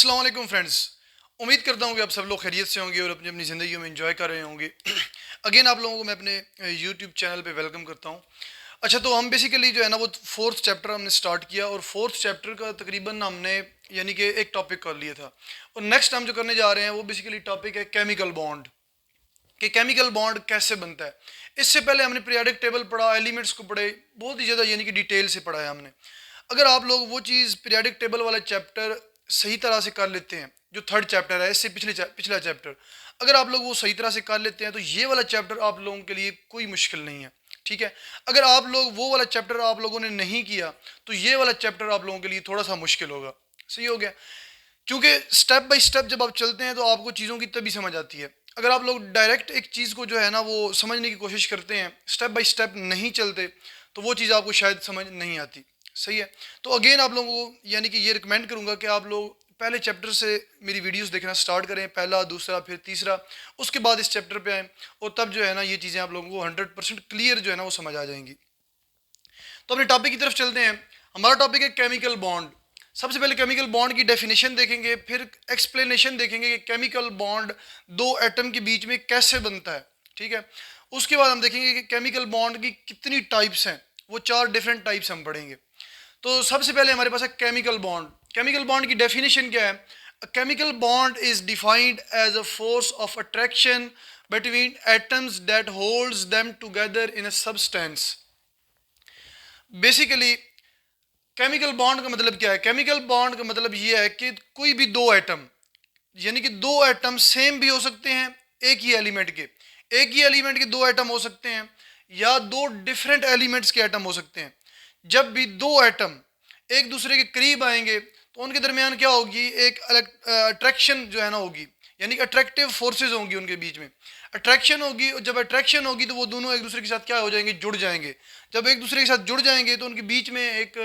अस्सलाम वालेकुम फ्रेंड्स। उम्मीद करता हूँ कि आप सब लोग खैरियत से होंगे और अपनी अपनी ज़िंदगी में एंजॉय कर रहे होंगे। अगेन आप लोगों को मैं अपने यूट्यूब चैनल पे वेलकम करता हूँ। अच्छा, तो हम बेसिकली जो है ना वो फोर्थ चैप्टर हमने स्टार्ट किया और फोर्थ चैप्टर का तकरीबन हमने यानी कि एक टॉपिक कर लिया था। और नेक्स्ट हम जो करने जा रहे हैं वो बेसिकली टॉपिक है केमिकल बॉन्ड, कि केमिकल बॉन्ड कैसे बनता है। इससे पहले हमने पीरियोडिक टेबल पढ़ा, एलिमेंट्स को पढ़े, बहुत ही ज़्यादा यानी कि डिटेल से पढ़ा है हमने। अगर आप लोग वो चीज़ पीरियोडिक टेबल वाला चैप्टर सही तरह से कर लेते हैं, जो थर्ड चैप्टर है इससे पिछला चैप्टर, अगर आप लोग वो सही तरह से कर लेते हैं तो ये वाला चैप्टर आप लोगों के लिए कोई मुश्किल नहीं है। ठीक है, अगर आप लोग वो वाला चैप्टर आप लोगों ने नहीं किया तो ये वाला चैप्टर आप लोगों के लिए थोड़ा सा मुश्किल होगा। सही हो गया, क्योंकि स्टेप बाय स्टेप जब आप चलते हैं तो आपको चीज़ों की तभी समझ आती है। अगर आप लोग डायरेक्ट एक चीज़ को जो है ना वो समझने की कोशिश करते हैं, स्टेप बाय स्टेप नहीं चलते, तो वो चीज़ आपको शायद समझ नहीं आती। सही है, तो अगेन आप लोगों को यानी कि ये रिकमेंड करूँगा कि आप लोग पहले चैप्टर से मेरी वीडियोस देखना स्टार्ट करें, पहला, दूसरा, फिर तीसरा, उसके बाद इस चैप्टर पे आएँ, और तब जो है ना ये चीज़ें आप लोगों को 100% क्लियर जो है ना वो समझ आ जाएंगी। तो अपने टॉपिक की तरफ चलते हैं। हमारा टॉपिक है केमिकल बॉन्ड। सबसे पहले केमिकल बॉन्ड की डेफिनेशन देखेंगे, फिर एक्सप्लेनेशन देखेंगे कि केमिकल बॉन्ड दो एटम के बीच में कैसे बनता है। ठीक है, उसके बाद हम देखेंगे कि केमिकल बॉन्ड की कितनी टाइप्स हैं, वो 4 डिफरेंट टाइप्स हम पढ़ेंगे। तो सबसे पहले हमारे पास है केमिकल बॉन्ड। केमिकल बॉन्ड की डेफिनेशन क्या है? Chemical bond is defined as a force of attraction between atoms that holds them together in a substance. Basically chemical bond का मतलब क्या है? केमिकल बॉन्ड का मतलब ये है कि कोई भी दो एटम, यानी कि दो एटम सेम भी हो सकते हैं, एक ही एलिमेंट के, एक ही एलिमेंट के दो एटम हो सकते हैं, या दो डिफरेंट एलिमेंट्स के एटम हो सकते हैं। जब भी दो एटम एक दूसरे के करीब आएंगे तो उनके दरमियान क्या होगी? एक अट्रैक्शन जो है ना होगी, यानी कि अट्रैक्टिव फोर्सेज होंगी उनके बीच में, अट्रैक्शन होगी। और जब अट्रैक्शन होगी तो वो दोनों एक दूसरे के साथ क्या हो जाएंगे? जुड़ जाएंगे। जब एक दूसरे के साथ जुड़ जाएंगे तो उनके बीच में एक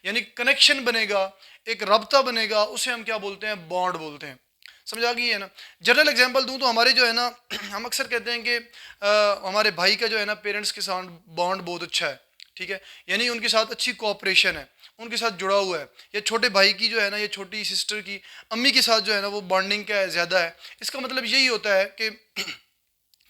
यानी कनेक्शन बनेगा, एक रब्ता बनेगा, उसे हम क्या बोलते हैं? बॉन्ड बोलते हैं। समझ आ गई है ना? जनरल एग्जांपल दूं तो हमारे जो है ना हम अक्सर कहते हैं कि हमारे भाई का जो है ना पेरेंट्स के साथ बॉन्ड बहुत अच्छा है। ठीक है, यानी उनके साथ अच्छी कोऑपरेशन है, उनके साथ जुड़ा हुआ है। या छोटे भाई की जो है ना, ये छोटी सिस्टर की अम्मी के साथ जो है ना वो बॉन्डिंग का ज़्यादा है। इसका मतलब यही होता है कि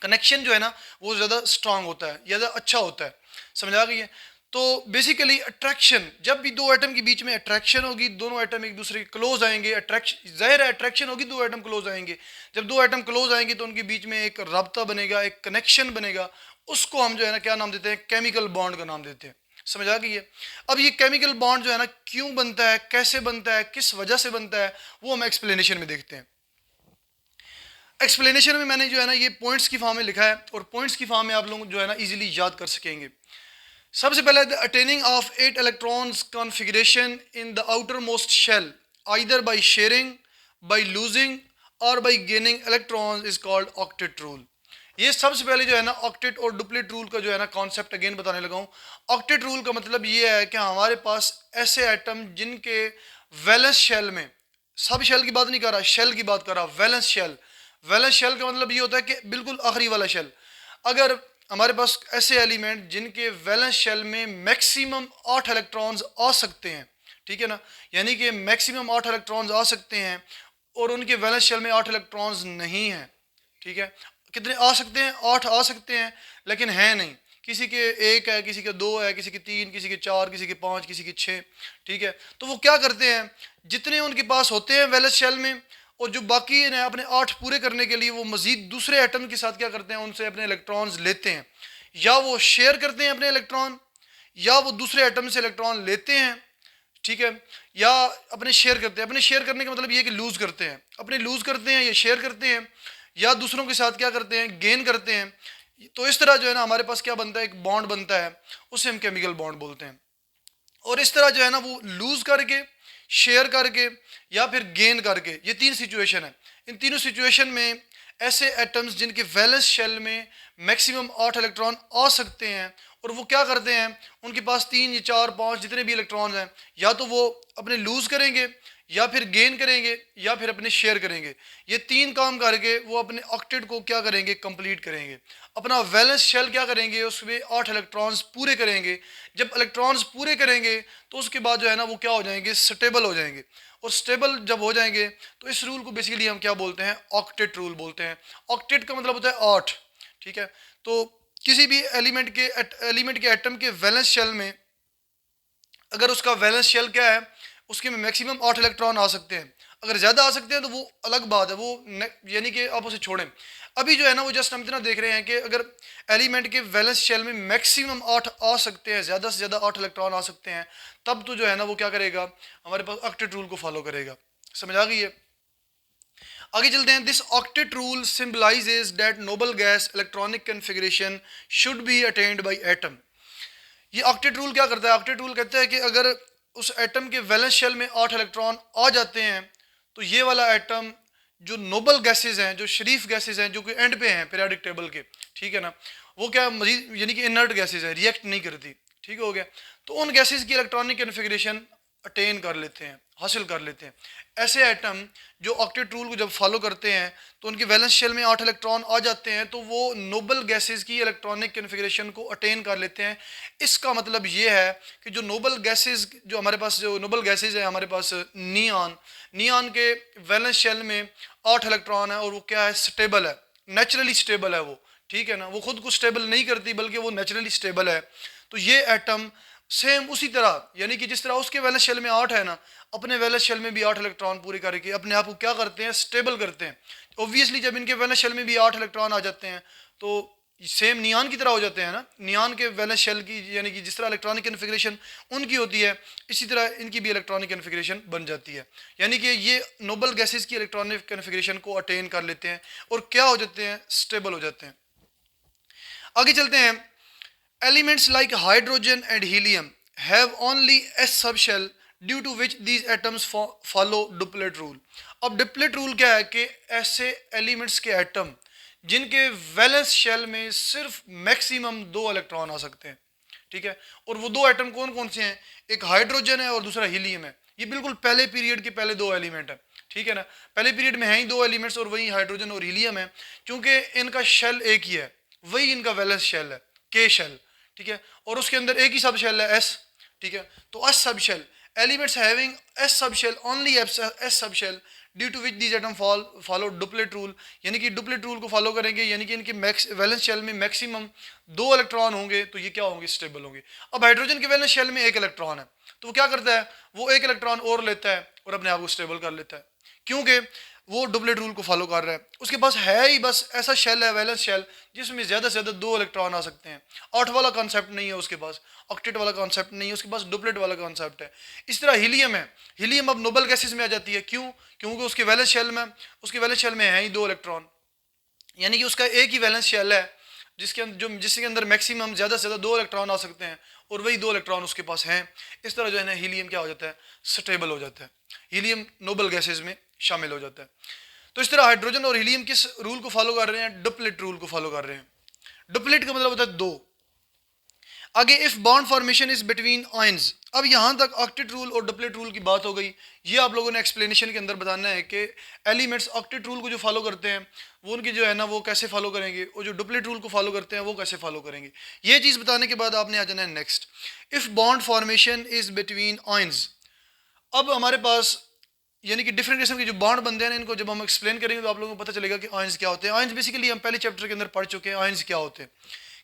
कनेक्शन जो है ना वो ज़्यादा स्ट्रांग होता है, ज़्यादा अच्छा होता है। समझ आ गई है? तो बेसिकली अट्रैक्शन, जब भी दो एटम के बीच में अट्रैक्शन होगी, दोनों एटम एक दूसरे के क्लोज आएंगे, अट्रैक्शन जाहिर है अट्रैक्शन होगी, दो एटम क्लोज आएंगे। जब दो एटम क्लोज आएंगे तो उनके बीच में एक रब्ता बनेगा, एक कनेक्शन बनेगा। उसको हम जो है ना क्या नाम देते हैं? केमिकल बॉन्ड का नाम देते हैं। समझ आ गई है? अब ये केमिकल बॉन्ड जो है ना क्यों बनता है, कैसे बनता है, किस वजह से बनता है, वो हम एक्सप्लेनेशन में देखते हैं। एक्सप्लेनेशन में मैंने जो है ना ये पॉइंट्स की फॉर्म में लिखा है, और पॉइंट्स की फॉर्म में आप लोग जो है ना इजीली याद कर सकेंगे। सबसे पहले the attaining of 8 electrons configuration in the outermost shell either by sharing, by losing और by gaining electrons is called octet rule. ये सबसे पहले जो है ना ऑक्टेट और डुप्लेट रूल का जो है ना कॉन्सेप्ट अगेन बताने लगा हूँ। ऑक्टेट रूल का मतलब ये है कि हमारे पास ऐसे एटम जिनके वैलेंस शेल में, सब शेल की बात नहीं कर रहा, शेल की बात कर रहा, वैलेंस शेल। वैलेंस शेल का मतलब ये होता है कि बिल्कुल आखिरी वाला शेल। अगर हमारे पास ऐसे एलिमेंट जिनके वैलेंस शेल में मैक्सिमम 8 इलेक्ट्रॉन्स आ सकते हैं, ठीक है ना, यानी कि मैक्सिमम 8 इलेक्ट्रॉन्स आ सकते हैं, और उनके वैलेंस शेल में 8 इलेक्ट्रॉन्स नहीं हैं। ठीक है, कितने आ सकते हैं? 8 आ सकते हैं, लेकिन हैं नहीं। किसी के 1 है, किसी के 2 है, किसी के 3, किसी के 4, किसी के 5, किसी के 6। ठीक है, तो वो क्या करते हैं? जितने उनके पास होते हैं वैलेंस शेल में, और जो बाकी है अपने 8 पूरे करने के लिए वो मजीद दूसरे एटम के साथ क्या करते हैं? उनसे अपने इलेक्ट्रॉन्स लेते हैं। या वो शेयर करते हैं अपने इलेक्ट्रॉन, या वो दूसरे एटम से इलेक्ट्रॉन लेते हैं। ठीक है, या अपने शेयर करते हैं। अपने शेयर करने का मतलब ये है कि लूज करते हैं, अपने लूज करते हैं, या शेयर करते हैं, या दूसरों के साथ क्या करते हैं? गेन करते हैं। तो इस तरह जो है ना हमारे पास क्या बनता है? एक बॉन्ड बनता है, उसे हम केमिकल बॉन्ड बोलते हैं। और इस तरह जो है ना वो लूज करके, शेयर करके, या फिर गेन करके, ये 3 सिचुएशन है। इन तीनों सिचुएशन में ऐसे एटम्स जिनके वैलेंस शेल में मैक्सिमम 8 इलेक्ट्रॉन आ सकते हैं, और वो क्या करते हैं? उनके पास 3 या 4, 5 जितने भी इलेक्ट्रॉन हैं, या तो वो अपने लूज करेंगे, या फिर गेन करेंगे या फिर अपने शेयर करेंगे। ये तीन काम करके वो अपने ऑक्टेट को क्या करेंगे, कंप्लीट करेंगे। अपना वैलेंस शेल क्या करेंगे, उसमें 8 इलेक्ट्रॉन्स पूरे करेंगे। जब इलेक्ट्रॉन्स पूरे करेंगे तो उसके बाद जो है ना वो क्या हो जाएंगे, स्टेबल हो जाएंगे। और स्टेबल जब हो जाएंगे तो इस रूल को बेसिकली हम क्या बोलते हैं, ऑक्टेट रूल बोलते हैं। ऑक्टेट का मतलब होता है 8। ठीक है, तो किसी भी एलिमेंट के एटम के वैलेंस शेल में अगर उसका वैलेंस शेल क्या है, उसके में मैक्सिमम 8 इलेक्ट्रॉन आ सकते हैं। अगर ज़्यादा आ सकते हैं तो वो अलग बात है, वो यानी कि आप उसे छोड़ें। अभी जो है ना वो जस्ट हम इतना देख रहे हैं कि अगर एलिमेंट के वैलेंस शेल में मैक्सिमम 8 आ सकते हैं, ज़्यादा से ज़्यादा 8 इलेक्ट्रॉन आ सकते हैं, तब तो जो है ना वो क्या करेगा, हमारे पास ऑक्टेट रूल को फॉलो करेगा। समझ आ गई है? आगे चलते हैं। This octet rule symbolises that noble gas electronic configuration should be attend by atom. ये ऑक्टेट रूल क्या करता है, ऑक्टेट रूल कहता है कि अगर उस एटम के वैलेंस शेल में 8 इलेक्ट्रॉन आ जाते हैं तो ये वाला एटम जो नोबल गैसेज हैं, जो शरीफ गैसेज हैं, जो कि एंड पे हैं पीरियोडिक टेबल के, ठीक है ना, वो क्या मजीद यानी कि इनर्ट गैसेज हैं, रिएक्ट नहीं करती। ठीक हो गया, तो उन गैसेज की इलेक्ट्रॉनिक कन्फिग्रेशन अटेन कर लेते हैं, हासिल कर लेते हैं। ऐसे एटम जो ऑक्टेट रूल को जब फॉलो करते हैं तो उनके वैलेंस शेल में 8 इलेक्ट्रॉन आ जाते हैं, तो वो नोबल गैसेस की इलेक्ट्रॉनिक कन्फिग्रेशन को अटेन कर लेते हैं। इसका मतलब ये है कि जो नोबल गैसेस, जो हमारे पास जो नोबल गैसेस है, हमारे पास नियॉन के वैलेंस शेल में 8 इलेक्ट्रॉन है और वो क्या है, स्टेबल है, नेचुरली स्टेबल है वो। ठीक है ना, वो खुद को स्टेबल नहीं करती बल्कि वो नेचुरली स्टेबल है। तो ये एटम सेम उसी तरह, यानी कि जिस तरह उसके वैलेंस शेल में 8 है ना, अपने वैलेंस शेल में भी 8 इलेक्ट्रॉन पूरे करके अपने आप को क्या करते हैं, स्टेबल करते हैं। ऑब्वियसली जब इनके वैलेंस शेल में भी 8 इलेक्ट्रॉन आ जाते हैं तो सेम नियॉन की तरह हो जाते हैं ना। नियॉन के वैलेंस शेल की यानी कि जिस तरह इलेक्ट्रॉनिक कन्फिग्रेशन उनकी होती है, इसी तरह इनकी भी इलेक्ट्रॉनिक कन्फिग्रेशन बन जाती है। यानी कि ये नोबल गैसेस की इलेक्ट्रॉनिक कन्फिग्रेशन को अटेन कर लेते हैं और क्या हो जाते हैं, स्टेबल हो जाते हैं। आगे चलते हैं। Elements like hydrogen and helium have only s subshell due to which these atoms follow duplet rule. अब duplet rule क्या है कि ऐसे एलिमेंट्स के एटम जिनके वैलेंस शेल में सिर्फ मैक्सिमम 2 इलेक्ट्रॉन आ सकते हैं। ठीक है, और वो दो एटम कौन कौन से हैं, एक हाइड्रोजन है और दूसरा हीलियम है। ये बिल्कुल पहले पीरियड के पहले दो एलिमेंट है। ठीक है ना, पहले पीरियड में है ही दो एलिमेंट्स और वही हाइड्रोजन और हीलियम है। क्योंकि इनका शेल एक ही है, वही इनका वैलेंस शेल है, के शेल। ठीक है, और उसके अंदर एक ही सब शेल है, एस। ठीक है, तो s sub shell elements having s sub shell only s sub shell due to which these atom follow duplet rule, यानी कि डुप्लेट रूल को फॉलो करेंगे, यानी कि इनके वैलेंस शेल में मैक्सिमम 2 इलेक्ट्रॉन होंगे तो ये क्या होंगे, स्टेबल होंगे। अब हाइड्रोजन के वैलेंस शेल में 1 इलेक्ट्रॉन है, तो वो क्या करता है, वो 1 इलेक्ट्रॉन और लेता है और अपने आप को स्टेबल कर लेता है, क्योंकि वो डुप्लेट रूल को फॉलो कर रहा है। उसके पास है ही बस ऐसा शेल है, वैलेंस शेल, जिसमें ज़्यादा से ज़्यादा 2 इलेक्ट्रॉन आ सकते हैं। 8 वाला कॉन्सेप्ट नहीं है उसके पास, ऑक्टेट वाला कॉन्सेप्ट नहीं है उसके पास, डुप्लेट वाला कॉन्सेप्ट है। इस तरह हीलियम है, हीलियम अब नोबल गैसेस में आ जाती है। क्यों? क्योंकि उसके वैलेंस शेल में है ही 2 इलेक्ट्रॉन, यानी कि उसका एक ही वैलेंस शेल है जिसके अंदर मैक्सिमम ज़्यादा से ज़्यादा 2 इलेक्ट्रॉन आ सकते हैं और वही 2 इलेक्ट्रॉन उसके पास हैं। इस तरह जो है ना हीलियम क्या हो जाता है, स्टेबल हो जाता है, हीलियम नोबल गैसेस में शामिल हो जाता है। तो इस तरह हाइड्रोजन और हीलियम किस रूल को फॉलो कर रहे हैं, डुप्लेट रूल को फॉलो कर रहे हैं। डुप्लेट का मतलब होता है 2। आगे if bond formation is between ions, अब यहाँ तक ऑक्टेट रूल और डुप्लेट रूल की बात हो गई। ये आप लोगों ने एक्सप्लेनेशन के अंदर बताना है कि एलिमेंट्स ऑक्टेट रूल को जो फॉलो करते हैं वो उनकी जो है ना वो कैसे फॉलो करेंगे, और जो डुप्लेट रूल को फॉलो करते हैं वो कैसे फॉलो करेंगे। ये चीज़ बताने के बाद आपने आ जाना है next. If bond formation is between ions, अब हमारे पास यानी कि डिफरेंट किस्म के जो बॉन्ड बनते हैं ना, इनको जब हम एक्सप्लेन करेंगे तो आप लोगों को पता चलेगा कि आयंस क्या होते हैं। आयंस बेसिकली हम पहले चैप्टर के अंदर पढ़ चुके हैं आयंस क्या होते हैं।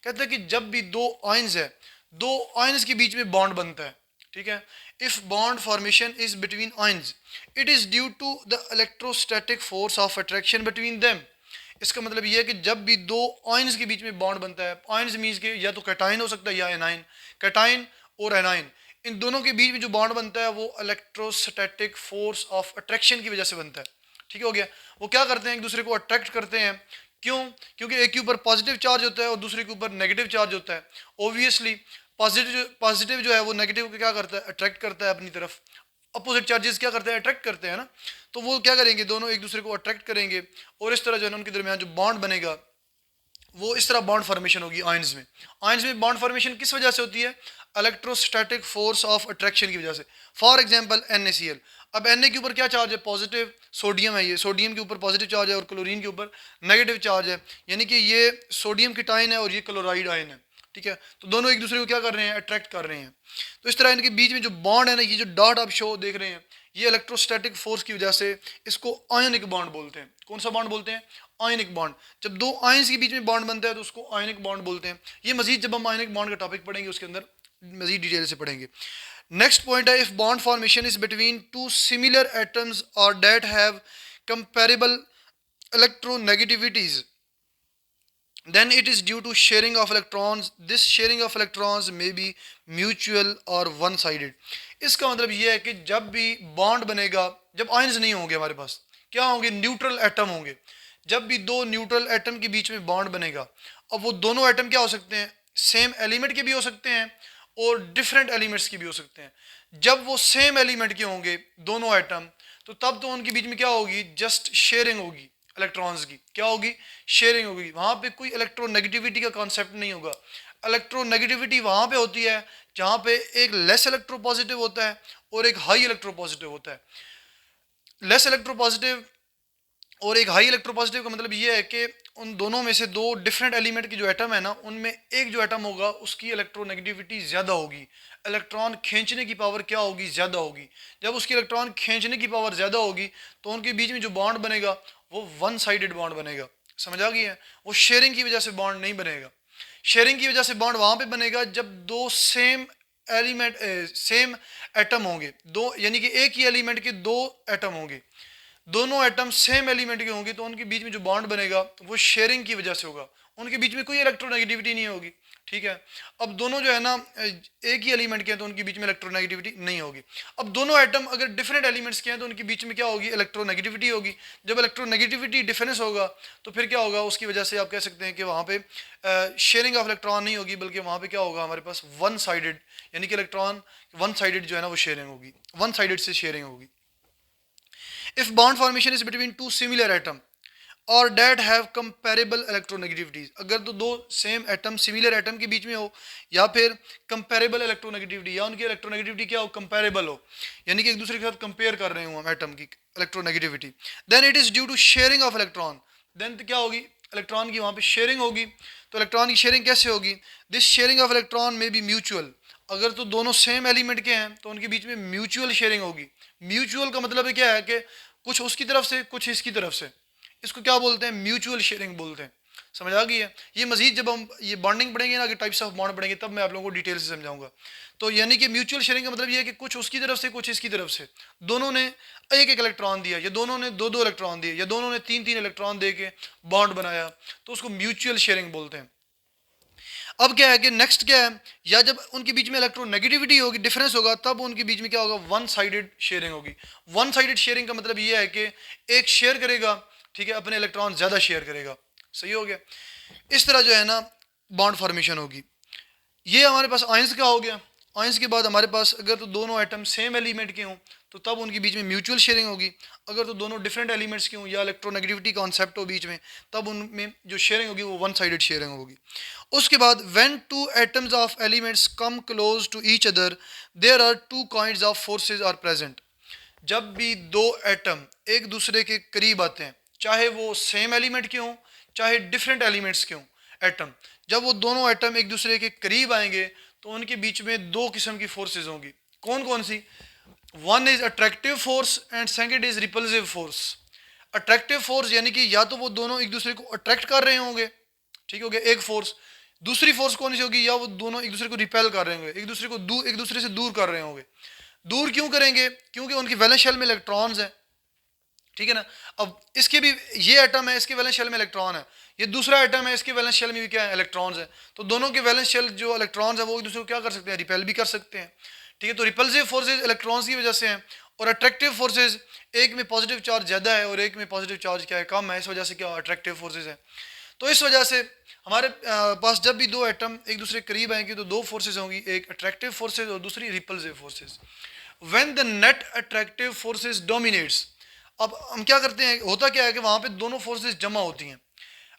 कहते हैं कि जब भी दो आयंस है, दो आयंस के बीच में बॉन्ड बनता है। ठीक है, if bond formation is between ions it is due to the electrostatic force of attraction between them. इसका मतलब ये है कि जब भी दो आयंस के बीच में बॉन्ड बनता है, आयंस मीन्स के या तो कैटाइन हो सकता है या एनाइन, कैटाइन और एनाइन, इन दोनों के बीच में जो बॉन्ड बनता है वो इलेक्ट्रोस्टैटिक फोर्स ऑफ अट्रैक्शन की वजह से बनता है। ठीक हो गया, वो क्या करते हैं, एक दूसरे को अट्रैक्ट करते हैं। क्यों? क्योंकि एक के ऊपर पॉजिटिव चार्ज होता है और दूसरे के ऊपर नेगेटिव चार्ज होता है। ऑब्वियसली पॉजिटिव जो है वो नेगेटिव को क्या करता है, अट्रैक्ट करता है अपनी तरफ। अपोजिट चार्जेस क्या करते हैं, अट्रैक्ट करते हैं ना। तो वो क्या करेंगे, दोनों एक दूसरे को अट्रैक्ट करेंगे और इस तरह जो है उनके दरमियान जो बॉन्ड बनेगा वो इस तरह बॉन्ड फॉर्मेशन होगी आयंस में। आयंस में बॉन्ड फॉर्मेशन किस वजह से होती है, इलेक्ट्रोस्टैटिक फोर्स ऑफ अट्रैक्शन की वजह से। फॉर एग्जांपल NaCl, अब Na के ऊपर क्या चार्ज है, पॉजिटिव, सोडियम है, ये सोडियम के ऊपर पॉजिटिव चार्ज है और क्लोरीन के ऊपर नेगेटिव चार्ज है, यानी कि ये सोडियम कीटाइन है और ये क्लोराइड आयन है। ठीक है, तो दोनों एक दूसरे को क्या कर रहे हैं, अट्रैक्ट कर रहे हैं। तो इस तरह इनके बीच में जो बॉन्ड है ना, ये जो डॉट आप शो देख रहे हैं, ये इलेक्ट्रोस्टैटिक फोर्स की वजह से इसको आयनिक बॉन्ड बोलते हैं। कौन सा बॉन्ड बोलते हैं, आयनिक बॉन्ड। जब दो आयंस के बीच में बॉन्ड बनता है तो उसको आयनिक बॉन्ड बोलते हैं। ये मजीद जब हम आयनिक बॉन्ड का टॉपिक पढ़ेंगे उसके अंदर मजीद डिटेल से पढ़ेंगे। नेक्स्ट पॉइंट है, if bond formation is between two similar atoms और they have comparable electronegativities, then it is due to sharing of electrons. This sharing of electrons may be mutual or one sided. इसका मतलब ये है कि जब भी bond बनेगा, जब आयंस नहीं होंगे हमारे पास, क्या होंगे, न्यूट्रल एटम होंगे। जब भी दो न्यूट्रल एटम के बीच में बॉन्ड बनेगा, अब वो दोनों एटम क्या हो सकते हैं, सेम एलिमेंट के भी हो सकते हैं और डिफरेंट एलिमेंट्स के भी हो सकते हैं। जब वो सेम एलिमेंट के होंगे दोनों एटम, तो तब तो उनके बीच में क्या होगी, जस्ट शेयरिंग होगी इलेक्ट्रॉन्स की। क्या होगी, शेयरिंग होगी। वहां पे कोई इलेक्ट्रोनेगेटिविटी का कॉन्सेप्ट नहीं होगा। इलेक्ट्रोनेगेटिविटी वहां पे होती है जहां पे एक लेस इलेक्ट्रोपॉजिटिव होता है और एक हाई इलेक्ट्रोपॉजिटिव होता है। लेस इलेक्ट्रोपॉजिटिव और एक हाई इलेक्ट्रोपॉजिटिव का मतलब ये है कि उन दोनों में से दो डिफरेंट एलिमेंट की जो एटम है ना, उनमें एक जो एटम होगा उसकी इलेक्ट्रोनेगेटिविटी ज़्यादा होगी, इलेक्ट्रॉन खींचने की पावर क्या होगी, ज़्यादा होगी। जब उसकी इलेक्ट्रॉन खींचने की पावर ज़्यादा होगी तो उनके बीच में जो बॉन्ड बनेगा वो वन साइडेड बॉन्ड बनेगा। समझ आ गई है, वो शेयरिंग की वजह से बॉन्ड नहीं बनेगा। शेयरिंग की वजह से बॉन्ड वहाँ पे बनेगा जब दो सेम एलिमेंट सेम एटम होंगे, दो यानी कि एक ही एलिमेंट के दो एटम होंगे, दोनों एटम सेम एलिमेंट के होंगे, तो उनके बीच में जो बॉन्ड बनेगा वो शेयरिंग की वजह से होगा, उनके बीच में कोई इलेक्ट्रोनेगेटिविटी नहीं होगी। ठीक है, अब दोनों जो है ना एक ही एलिमेंट के हैं तो उनके बीच में इलेक्ट्रोनेगेटिविटी नहीं होगी। अब दोनों एटम अगर डिफरेंट एलिमेंट्स के हैं तो उनके बीच में क्या होगी, इलेक्ट्रोनेगेटिविटी होगी। जब इलेक्ट्रोनेगेटिविटी डिफरेंस होगा तो फिर क्या होगा, उसकी वजह से आप कह सकते हैं कि वहाँ पे शेयरिंग ऑफ इलेक्ट्रॉन नहीं होगी, बल्कि वहाँ पे क्या होगा, हमारे पास वन साइडेड, यानी कि इलेक्ट्रॉन वन साइडेड जो है ना वो शेयरिंग होगी, वन साइडेड से शेयरिंग होगी। If bond formation is between two similar atom और डेट हैव कंपेरेबल इलेक्ट्रोनेगेटिविटीज, अगर तो दो सेम एटम सिमिलर एटम के बीच में हो या फिर कंपेरेबल इलेक्ट्रोनेगेटिविटी, या उनकी इलेक्ट्रोनेगेटिविटी क्या हो, कंपेरेबल हो, यानी कि एक दूसरे के साथ कंपेयर कर रहे हो हम एटम की electronegativity, then it is due to sharing of electron. Then तो क्या होगी, इलेक्ट्रॉन की वहाँ पे शेयरिंग होगी। तो इलेक्ट्रॉन की शेयरिंग कैसे होगी, दिस शेयरिंग ऑफ इलेक्ट्रॉन में बी म्यूचुअल। अगर तो दोनों सेम एलिमेंट के हैं तो उनके बीच में म्यूचुअल शेयरिंग होगी। म्यूचुअल का मतलब है क्या है कि कुछ उसकी तरफ से कुछ इसकी तरफ से, इसको क्या बोलते हैं, म्यूचुअल शेयरिंग बोलते हैं। समझ आ गई है। ये मजीद जब हम ये बॉन्डिंग पढ़ेंगे ना, कि टाइप्स ऑफ बॉन्ड पढ़ेंगे, तब मैं आप लोगों को डिटेल से समझाऊंगा। तो यानी कि म्यूचुअल शेयरिंग का मतलब ये है कि कुछ उसकी तरफ से कुछ इसकी तरफ से, दोनों ने एक एक इलेक्ट्रॉन दिया, या दोनों ने दो दो इलेक्ट्रॉन दिए, या दोनों ने तीन तीन इलेक्ट्रॉन दे के बॉन्ड बनाया, तो उसको म्यूचुअल शेयरिंग बोलते हैं। अब क्या है कि नेक्स्ट क्या है, या जब उनके बीच में इलेक्ट्रोनेगेटिविटी होगी, डिफरेंस होगा, तब उनके बीच में क्या होगा, वन साइडेड शेयरिंग होगी। वन साइडेड शेयरिंग का मतलब ये है कि एक शेयर करेगा, ठीक है, अपने इलेक्ट्रॉन ज़्यादा शेयर करेगा। सही हो गया। इस तरह जो है ना बॉन्ड फॉर्मेशन होगी। ये हमारे पास आयंस का हो गया। आयंस के बाद हमारे पास अगर तो दोनों एटम सेम एलिमेंट के हों तो तब उनके बीच में म्यूचुअल शेयरिंग होगी। अगर तो दोनों डिफरेंट एलिमेंट्स के हों या इलेक्ट्रोनेगेटिविटी कॉन्सेप्ट हो बीच में, तब उनमें जो शेयरिंग होगी वो वन साइडेड शेयरिंग होगी। उसके बाद when two atoms of elements come close to each other there are two kinds of forces are present. जब भी दो एटम एक दूसरे के करीब आते हैं, चाहे वो सेम एलिमेंट के हों चाहे डिफरेंट एलिमेंट्स के हों एटम, जब वो दोनों एटम एक दूसरे के करीब आएंगे तो उनके बीच में दो किस्म की फोर्सेस होंगी। कौन कौन सी, one is attractive force and second is repulsive force. Attractive force यानी कि या तो वो दोनों एक दूसरे को अट्रैक्ट कर रहे होंगे, ठीक हो गया एक फोर्स। दूसरी फोर्स कौन सी होगी, या वो दोनों एक दूसरे को रिपेल कर रहे होंगे, एक दूसरे को एक दूसरे से दूर कर रहे होंगे। दूर क्यों करेंगे, क्योंकि उनकी वैलेंस शेल में इलेक्ट्रॉन्स हैं, ठीक है ना। अब इसके भी ये एटम है, इसके वैलेंस शेल में इलेक्ट्रॉन है, ये दूसरा एटम है, इसके वैलेंस शेल में भी क्या है, इलेक्ट्रॉन्स है। तो दोनों के वैलेंस शेल जो इलेक्ट्रॉन्स है वो एक दूसरे को क्या कर सकते हैं, रिपेल भी कर सकते हैं, ठीक है। तो रिपल्सिव फोर्सेज इलेक्ट्रॉन्स की वजह से हैं, और अट्रैक्टिव फोर्सेज एक में पॉजिटिव चार्ज ज़्यादा है और एक में पॉजिटिव चार्ज क्या है, कम है, इस वजह से क्या अट्रैक्टिव फोर्सेज है। तो इस वजह से हमारे पास जब भी दो एटम एक दूसरे के करीब आएंगे तो दो फोर्सेज होंगी, एक अट्रैक्टिव फोर्सेज और दूसरी repulsive forces. When the net attractive forces dominates, अब हम क्या करते हैं, होता क्या है कि वहाँ पे दोनों फोर्सेज जमा होती हैं,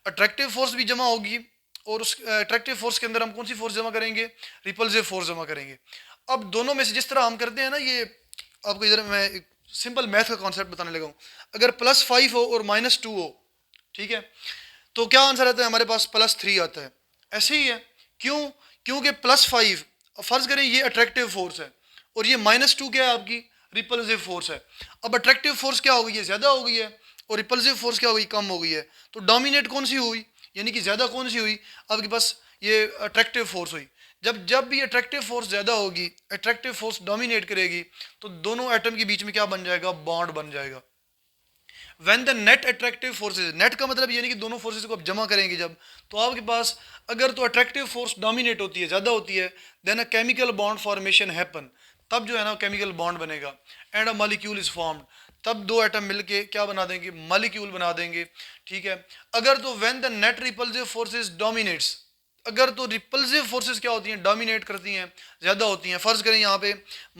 अट्रैक्टिव फोर्स भी जमा होगी और उस अट्रैक्टिव फोर्स के अंदर हम कौन सी फोर्स जमा करेंगे, रिपल्सिव फोर्स जमा करेंगे। अब दोनों में से जिस तरह हम करते हैं ना, ये आपको इधर मैं सिंपल मैथ का कॉन्सेप्ट बताने लगा हूँ। अगर +5 हो और -2 हो, ठीक है, तो क्या आंसर आता है हमारे पास? +3 आता है। ऐसे ही है, क्यों? क्योंकि +5 फर्ज करें ये अट्रैक्टिव फोर्स है और ये -2 क्या है? आपकी रिपल्सिव फोर्स है। अब अट्रैक्टिव फोर्स क्या हो गई है? ज़्यादा हो गई है, और रिपल्सिव फोर्स क्या हो गई? कम हो गई है। तो डोमिनेट कौन सी हुई, यानी कि ज़्यादा कौन सी हुई? आपके पास ये अट्रैक्टिव फोर्स हुई। जब जब भी अट्रैक्टिव फोर्स ज़्यादा होगी, अट्रैक्टिव फोर्स डोमिनेट करेगी, तो दोनों एटम के बीच में क्या बन जाएगा? बॉन्ड बन जाएगा। When the net attractive forces, net का मतलब ये नहीं कि दोनों फोर्सेज को आप जमा करेंगे जब, तो आपके पास अगर तो अट्रैक्टिव फोर्स डोमिनेट होती है, ज़्यादा होती है, then a chemical bond formation happen, तब जो है ना केमिकल बॉन्ड बनेगा, and a molecule is formed, तब दो एटम मिलके क्या बना देंगे? मॉलिक्यूल बना देंगे, ठीक है। अगर तो when the net repulsive forces dominates, अगर तो रिपल्सिव फोर्सेस क्या होती हैं? डोमिनेट करती हैं, ज़्यादा होती हैं। फ़र्ज़ करें यहाँ पे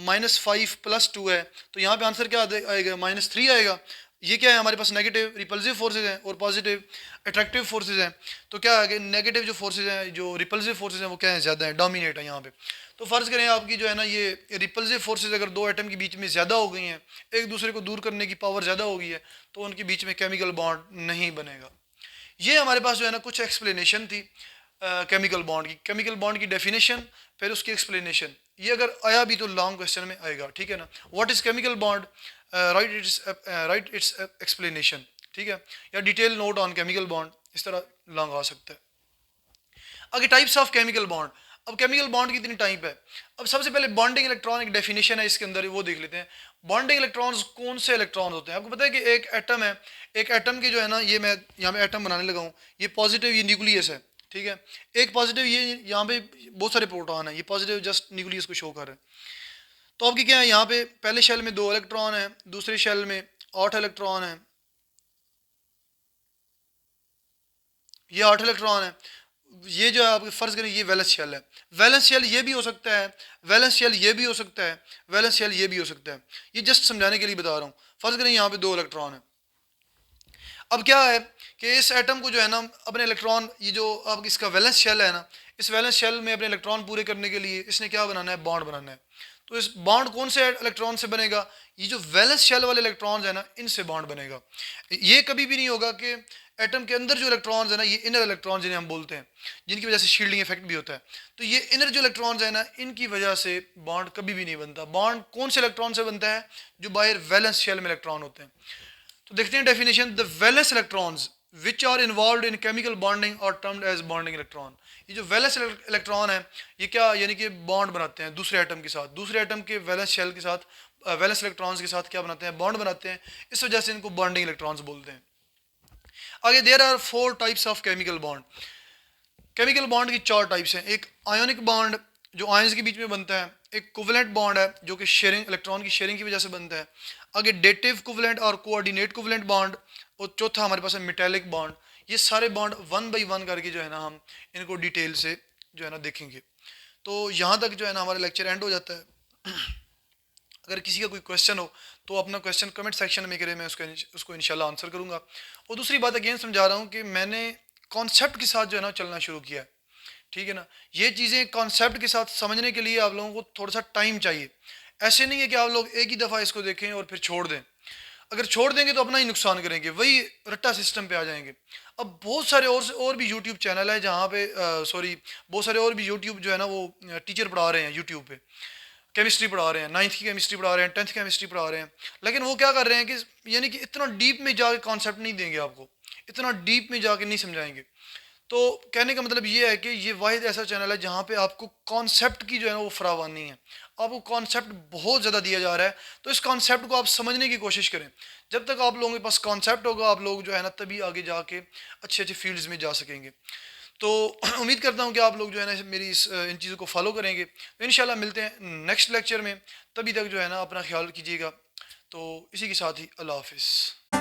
-5 + 2 है, तो यहाँ पे आंसर क्या आएगा? -3 आएगा। ये क्या है? हमारे पास नेगेटिव रिपल्सिव फोर्सेज हैं और पॉजिटिव अट्रैक्टिव फोर्सेज हैं। तो क्या है कि नेगेटिव जो फोर्सेज हैं, जो रिपल्सिव फोर्सेज हैं, वो क्या है? ज़्यादा है, डोमिनेट है यहाँ पे। तो फ़र्ज़ करें आपकी जो है ना ये रिपल्सिव फोर्सेज अगर दो एटम के बीच में ज़्यादा हो गई हैं, एक दूसरे को दूर करने की पावर ज़्यादा हो गई है, तो उनके बीच में केमिकल बॉन्ड नहीं बनेगा। ये हमारे पास जो है ना कुछ एक्सप्लेनेशन थी केमिकल बॉन्ड की, केमिकल बॉन्ड की डेफिनेशन, फिर उसकी एक्सप्लेनेशन। ये अगर आया भी तो लॉन्ग क्वेश्चन में आएगा, ठीक है ना। What is chemical bond, right it's explanation, ठीक है, या detail note on chemical bond, इस तरह लॉन्ग आ सकता है। आगे टाइप्स ऑफ केमिकल बॉन्ड। अब केमिकल बॉन्ड की इतनी टाइप है। अब सबसे पहले बॉन्डिंग इलेक्ट्रॉन एक डेफिनेशन है इसके अंदर, वो देख लेते हैं। बॉन्डिंग इलेक्ट्रॉन्स कौन से इलेक्ट्रॉन होते हैं? आपको पता है कि एक एटम है, एक एटम के जो है ना, ये मैं यहाँ पे एटम बनाने लगा हूँ, ये पॉजिटिव, ये न्यूक्लियस है, ठीक है। एक पॉजिटिव, ये यहाँ पे बहुत सारे प्रोटॉन है, ये पॉजिटिव जस्ट न्यूक्लियस को शो कर रहे हैं। तो आपकी क्या है, यहाँ पे पहले शेल में 2 इलेक्ट्रॉन है, दूसरे शेल में 8 इलेक्ट्रॉन है, ये 8 इलेक्ट्रॉन है। ये जो है आपके फर्ज करें ये वैलेंस शेल है, वैलेंस शेल ये भी हो सकता है, वैलेंस शेल ये भी हो सकता है, वैलेंस शेल ये भी हो सकता है। ये जस्ट समझाने के लिए बता रहा हूँ। फर्ज करें यहाँ पे 2 इलेक्ट्रॉन है। अब क्या है कि इस एटम को जो है ना अपने इलेक्ट्रॉन, ये जो अब इसका वैलेंस शेल है ना, इस वैलेंस शेल में अपने इलेक्ट्रॉन पूरे करने के लिए इसने क्या बनाना है? बॉन्ड बनाना है। तो इस बॉन्ड कौन से इलेक्ट्रॉन से बनेगा? ये जो वैलेंस शेल वाले इलेक्ट्रॉन्स है ना, इनसे बॉन्ड बनेगा। ये कभी भी नहीं होगा कि एटम के अंदर जो इलेक्ट्रॉन्स है ना, ये इनर इलेक्ट्रॉन्स जिन्हें हम बोलते हैं, जिनकी वजह से शील्डिंग इफेक्ट भी होता है, तो ये इनर जो इलेक्ट्रॉन्स है ना, इनकी वजह से बॉन्ड कभी भी नहीं बनता। बॉन्ड कौन से इलेक्ट्रॉन से बनता है? जो बाहर वैलेंस शेल में इलेक्ट्रॉन होते हैं। तो देखते हैं definition. The valence electrons which are involve in chemical bonding और टर्म्ड एज बॉन्डिंग इलेक्ट्रॉन। ये जो वैलेंस इलेक्ट्रॉन है, ये क्या यानी कि बॉन्ड बनाते हैं दूसरे एटम के साथ, दूसरे एटम के वैलेंस शेल के साथ, वैलेंस इलेक्ट्रॉन्स के साथ क्या बनाते हैं? बॉन्ड बनाते हैं। इस वजह से इनको बॉन्डिंग इलेक्ट्रॉन्स बोलते हैं। आगे there are 4 types of chemical bond. Chemical bond की 4 टाइप्स हैं। एक आयोनिक बॉन्ड जो आयंस के बीच में बनता है, एक कोवेलेंट बॉन्ड है जो कि शेयरिंग, इलेक्ट्रॉन की शेयरिंग की वजह से बनता है। आगे डेटिव कोवेलेंट और कोऑर्डिनेट कोवेलेंट बॉन्ड, और चौथा हमारे पास है मेटालिक बॉन्ड। ये सारे बॉन्ड 1 बाई 1 करके जो है ना हम इनको डिटेल से जो है ना देखेंगे। तो यहाँ तक जो है ना हमारा लेक्चर एंड हो जाता है। अगर किसी का कोई क्वेश्चन हो तो अपना क्वेश्चन कमेंट सेक्शन में करे, मैं उसको इंशाल्लाह आंसर करूँगा। और दूसरी बात अगेन समझा रहा हूँ कि मैंने कॉन्सेप्ट के साथ जो है ना चलना शुरू किया है, ठीक है ना। ये चीज़ें कॉन्सेप्ट के साथ समझने के लिए आप लोगों को थोड़ा सा टाइम चाहिए। ऐसे नहीं है कि आप लोग एक ही दफ़ा इसको देखें और फिर छोड़ दें। अगर छोड़ देंगे तो अपना ही नुकसान करेंगे, वही रट्टा सिस्टम पे आ जाएंगे। अब बहुत सारे और भी यूट्यूब चैनल है जहाँ पे सॉरी बहुत सारे और भी यूट्यूब जो है ना वो टीचर पढ़ा रहे हैं यूट्यूब पे, केमिस्ट्री पढ़ा रहे हैं, 9th की केमिस्ट्री पढ़ा रहे हैं, 10th केमिस्ट्री पढ़ा रहे हैं। लेकिन वो क्या कर रहे हैं कि यानी कि इतना डीप में जाके कॉन्सेप्ट नहीं देंगे आपको, इतना डीप में जाके नहीं समझाएंगे। तो कहने का मतलब ये है कि ये वाहिद ऐसा चैनल है जहाँ पे आपको कॉन्सेप्ट की जो है ना वो फरावानी है। आपको कॉन्सेप्ट बहुत ज़्यादा दिया जा रहा है, तो इस कॉन्सेप्ट को आप समझने की कोशिश करें। जब तक आप लोगों के पास कॉन्सेप्ट होगा, आप लोग जो है ना तभी आगे जाके अच्छे अच्छे फील्ड्स में जा सकेंगे। तो उम्मीद करता हूँ कि आप लोग जो है ना मेरी इन चीज़ों को फॉलो करेंगे। तो इंशाल्लाह मिलते हैं नेक्स्ट लेक्चर में। तभी तक जो है ना अपना ख्याल कीजिएगा। तो इसी के साथ ही अल्लाह हाफिज़।